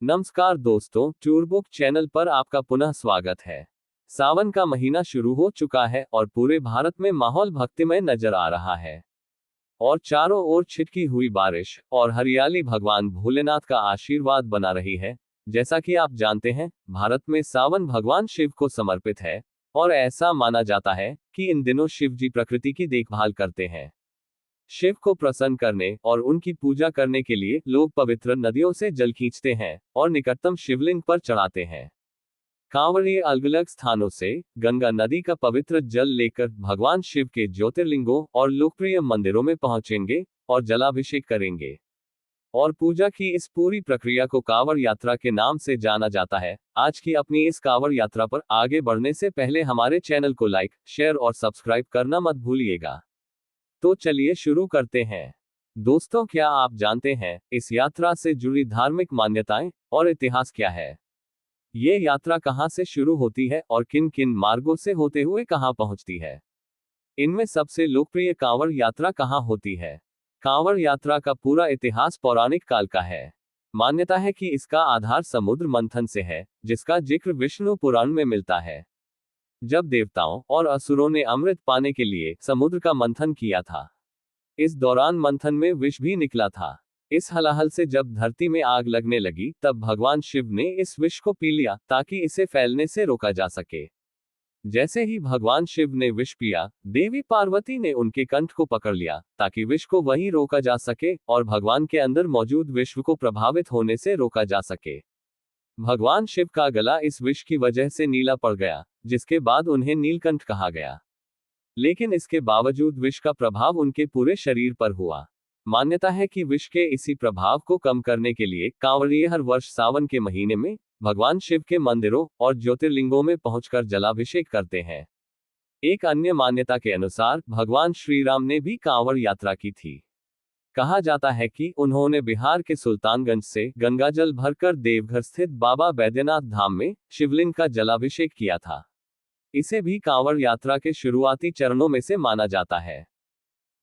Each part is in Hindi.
नमस्कार दोस्तों, टूर बुक चैनल पर आपका पुनः स्वागत है। सावन का महीना शुरू हो चुका है और पूरे भारत में माहौल भक्तिमय नजर आ रहा है। और चारों ओर छिटकी हुई बारिश और हरियाली भगवान भोलेनाथ का आशीर्वाद बना रही है। जैसा कि आप जानते हैं, भारत में सावन भगवान शिव को समर्पित है और ऐसा माना जाता है कि इन दिनों शिव जी प्रकृति की देखभाल करते हैं। शिव को प्रसन्न करने और उनकी पूजा करने के लिए लोग पवित्र नदियों से जल खींचते हैं और निकटतम शिवलिंग पर चढ़ाते हैं। कांवड़िए अलग अलग स्थानों से गंगा नदी का पवित्र जल लेकर भगवान शिव के ज्योतिर्लिंगों और लोकप्रिय मंदिरों में पहुंचेंगे और जलाभिषेक करेंगे। और पूजा की इस पूरी प्रक्रिया को कांवड़ यात्रा के नाम से जाना जाता है। आज की अपनी इस कांवड़ यात्रा पर आगे बढ़ने से पहले हमारे चैनल को लाइक, शेयर और सब्सक्राइब करना मत भूलिएगा। तो चलिए शुरू करते हैं। दोस्तों, क्या आप जानते हैं इस यात्रा से जुड़ी धार्मिक मान्यताएं और इतिहास क्या है? ये यात्रा कहां से शुरू होती है और किन किन मार्गों से होते हुए कहां पहुंचती है? इनमें सबसे लोकप्रिय कांवड़ यात्रा कहां होती है? कांवड़ यात्रा का पूरा इतिहास पौराणिक काल का है। मान्यता है कि इसका आधार समुद्र मंथन से है, जिसका जिक्र विष्णु पुराण में मिलता है। जब देवताओं और असुरों ने अमृत पाने के लिए समुद्र का मंथन किया था। इस दौरान मंथन में विष भी निकला था। इस हलाहल से जब धरती में आग लगने लगी, तब भगवान शिव ने इस विष को पी लिया ताकि इसे फैलने से रोका जा सके। जैसे ही भगवान शिव ने विष पिया, देवी पार्वती ने उनके कंठ को पकड़ लिया ताकि विष को वहीं रोका जा सके और भगवान के अंदर मौजूद विश्व को प्रभावित होने से रोका जा सके। भगवान शिव का गला इस विष की वजह से नीला पड़ गया, जिसके बाद उन्हें नीलकंठ कहा गया। लेकिन इसके बावजूद विष का प्रभाव उनके पूरे शरीर पर हुआ। मान्यता है कि विष के इसी प्रभाव को कम करने के लिए कांवड़िए हर वर्ष सावन के महीने में भगवान शिव के मंदिरों और ज्योतिर्लिंगों में पहुंचकर जलाभिषेक करते हैं। एक अन्य मान्यता के अनुसार भगवान श्री राम ने भी कांवड़ यात्रा की थी। कहा जाता है कि उन्होंने बिहार के सुल्तानगंज से गंगाजल भरकर देवघर स्थित बाबा बैद्यनाथ धाम में शिवलिंग का जलाभिषेक किया था। इसे भी कांवड़ यात्रा के शुरुआती चरणों में से माना जाता है।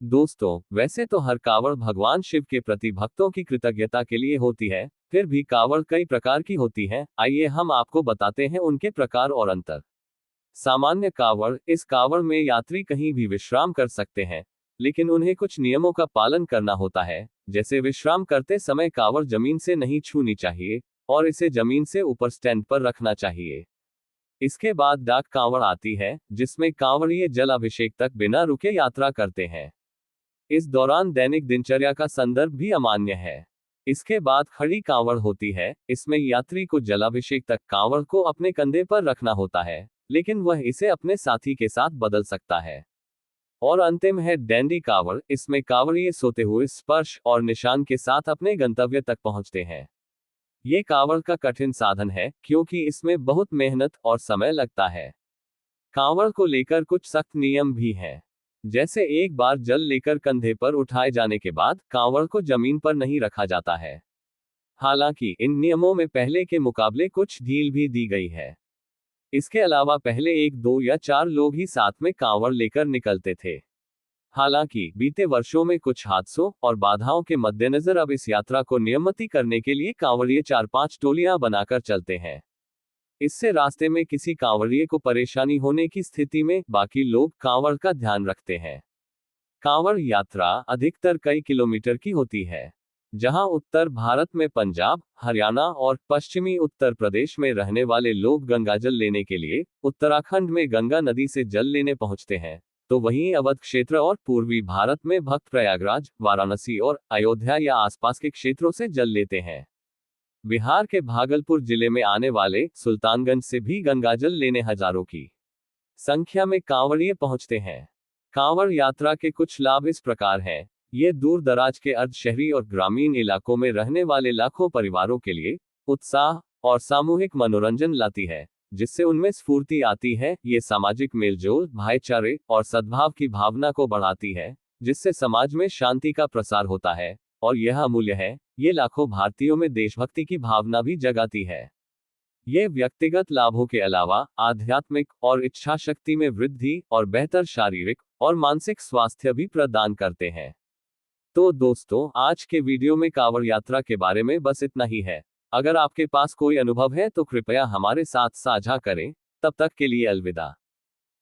दोस्तों, वैसे तो हर कांवड़ भगवान शिव के प्रति भक्तों की कृतज्ञता के लिए होती है, फिर भी कांवड़ कई प्रकार की होती है। आइए हम आपको बताते हैं उनके प्रकार और अंतर। सामान्य कांवड़, इस कांवड़ में यात्री कहीं भी विश्राम कर सकते हैं, लेकिन उन्हें कुछ नियमों का पालन करना होता है। जैसे विश्राम करते समय कांवड़ जमीन से नहीं छूनी चाहिए और इसे जमीन से ऊपर स्टैंड पर रखना चाहिए। इसके बाद डाक कांवड़ आती है, जिसमें कांवड़िए जल अभिषेक तक बिना रुके यात्रा करते हैं। इस दौरान दैनिक दिनचर्या का संदर्भ भी अमान्य है। इसके बाद खड़ी कांवड़ होती है। इसमें यात्री को जलाभिषेक तक कांवड़ को अपने कंधे पर रखना होता है, लेकिन वह इसे अपने साथी के साथ बदल सकता है। और अंतिम है डैंडी कांवड़। इसमें कांवड़िए सोते हुए स्पर्श और निशान के साथ अपने गंतव्य तक पहुंचते हैं। ये कांवड़ का कठिन साधन है, क्योंकि इसमें बहुत मेहनत और समय लगता है। कांवड़ को लेकर कुछ सख्त नियम भी हैं। जैसे एक बार जल लेकर कंधे पर उठाए जाने के बाद कांवड़ को जमीन पर नहीं रखा जाता है। हालांकि इन नियमों में पहले के मुकाबले कुछ ढील भी दी गई है। इसके अलावा पहले 1, 2 या 4 लोग ही साथ में कांवड़ लेकर निकलते थे। हालांकि बीते वर्षों में कुछ हादसों और बाधाओं के मद्देनजर अब इस यात्रा को नियमित करने के लिए कांवड़िए 4-5 टोलियां बनाकर चलते हैं। इससे रास्ते में किसी कांवड़िए को परेशानी होने की स्थिति में बाकी लोग कांवड़ का ध्यान रखते हैं। कांवड़ यात्रा अधिकतर कई किलोमीटर की होती है। जहां उत्तर भारत में पंजाब, हरियाणा और पश्चिमी उत्तर प्रदेश में रहने वाले लोग गंगाजल लेने के लिए उत्तराखंड में गंगा नदी से जल लेने पहुंचते हैं, तो वहीं अवध क्षेत्र और पूर्वी भारत में भक्त प्रयागराज, वाराणसी और अयोध्या या आसपास के क्षेत्रों से जल लेते हैं। बिहार के भागलपुर जिले में आने वाले सुल्तानगंज से भी गंगाजल लेने हजारों की संख्या में कांवड़िए पहुंचते हैं। कांवड़ यात्रा के कुछ लाभ इस प्रकार हैं। ये दूर दराज के अर्ध शहरी और ग्रामीण इलाकों में रहने वाले लाखों परिवारों के लिए उत्साह और सामूहिक मनोरंजन लाती है, जिससे उनमें स्फूर्ति आती है। ये सामाजिक मेलजोल, भाईचारे और सद्भाव की भावना को बढ़ाती है, जिससे समाज में शांति का प्रसार होता है। और यह अमूल्य है, ये लाखों भारतीयों में देशभक्ति की भावना भी जगाती है। ये व्यक्तिगत लाभों के अलावा आध्यात्मिक और इच्छा शक्ति में वृद्धि और बेहतर शारीरिक और मानसिक स्वास्थ्य भी प्रदान करते हैं। तो दोस्तों, आज के वीडियो में कांवड़ यात्रा के बारे में बस इतना ही है। अगर आपके पास कोई अनुभव है तो कृपया हमारे साथ साझा करें। तब तक के लिए अलविदा।